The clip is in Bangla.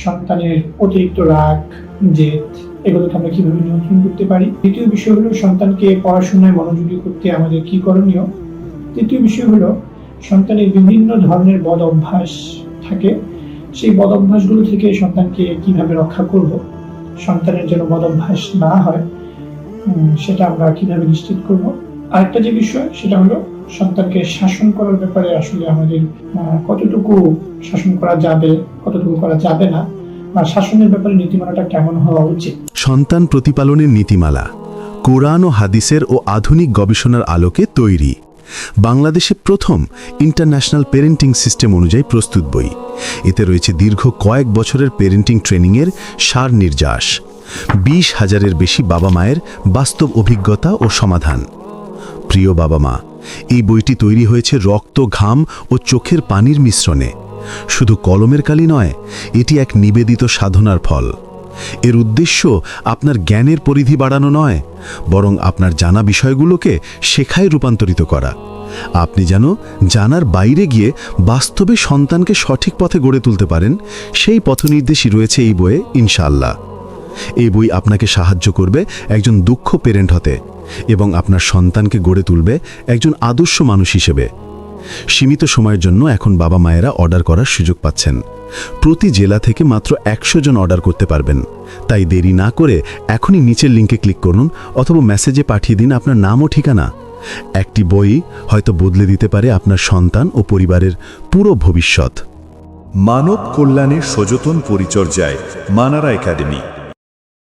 সন্তানের অতিরিক্ত রাগ, জেদ এগুলোকে আমরা কিভাবে নিয়ন্ত্রণ করতে পারি। দ্বিতীয় বিষয় হলো সন্তানকে পড়াশোনায় মনোযোগী করতে আমাদের কি করণীয়। তৃতীয় বিষয় হলো সন্তানের বিভিন্ন ধরনের বদ অভ্যাস থাকে, সেই বদ অভ্যাসগুলো থেকে সন্তানকে কিভাবে রক্ষা করব, সন্তানের যেন বদ অভ্যাস না হয় সেটা আমরা কিভাবে নিশ্চিত করব। আরেকটা যে বিষয় সেটা হলো সন্তানকে শাসন করার ব্যাপারে আসলে আমাদের কতটুকু শাসন করা যাবে, কতটুকু করা যাবে না, বা শাসনের ব্যাপারে নীতিমালাটা কেমন হওয়া উচিত। সন্তান প্রতিপালনের নীতিমালা কোরআন ও হাদিসের ও আধুনিক গবেষণার আলোকে তৈরি। বাংলাদেশে প্রথম ইন্টারন্যাশনাল পেরেন্টিং সিস্টেম অনুযায়ী প্রস্তুত বই। এতে রয়েছে দীর্ঘ কয়েক বছরের পেরেন্টিং ট্রেনিংয়ের সার নির্যাস, 20,000-এর বেশি বাবা মায়ের বাস্তব অভিজ্ঞতা ও সমাধান। প্রিয় বাবা মা, এই বইটি তৈরি হয়েছে রক্ত, ঘাম ও চোখের পানির মিশ্রণে। শুধু কলমের কালি নয়, এটি এক নিবেদিত সাধনার ফল। এর উদ্দেশ্য আপনার জ্ঞানের পরিধি বাড়ানো নয়, বরং আপনার জানা বিষয়গুলোকে শেখায় রূপান্তরিত করা। আপনি যেন জানার বাইরে গিয়ে বাস্তবে সন্তানকে সঠিক পথে গড়ে তুলতে পারেন, সেই পথনির্দেশই রয়েছে এই বইয়ে ইনশাআল্লাহ। এই বই আপনাকে সাহায্য করবে একজন দক্ষ পেরেন্ট হতে এবং আপনার সন্তানকে গড়ে তুলবে একজন আদর্শ মানুষ হিসেবে। সীমিত সময়ের জন্য এখন বাবা মায়েরা অর্ডার করার সুযোগ পাচ্ছেন। প্রতি জেলা থেকে মাত্র 100 জন অর্ডার করতে পারবেন। তাই দেরি না করে এখনই নিচের লিঙ্কে ক্লিক করুন অথবা মেসেজে পাঠিয়ে দিন আপনার নাম ও ঠিকানা। একটি বই হয়তো বদলে দিতে পারে আপনার সন্তান ও পরিবারের পুরো ভবিষ্যৎ। মানব কল্যাণের সযতন পরিচর্যায় মানারা একাডেমি।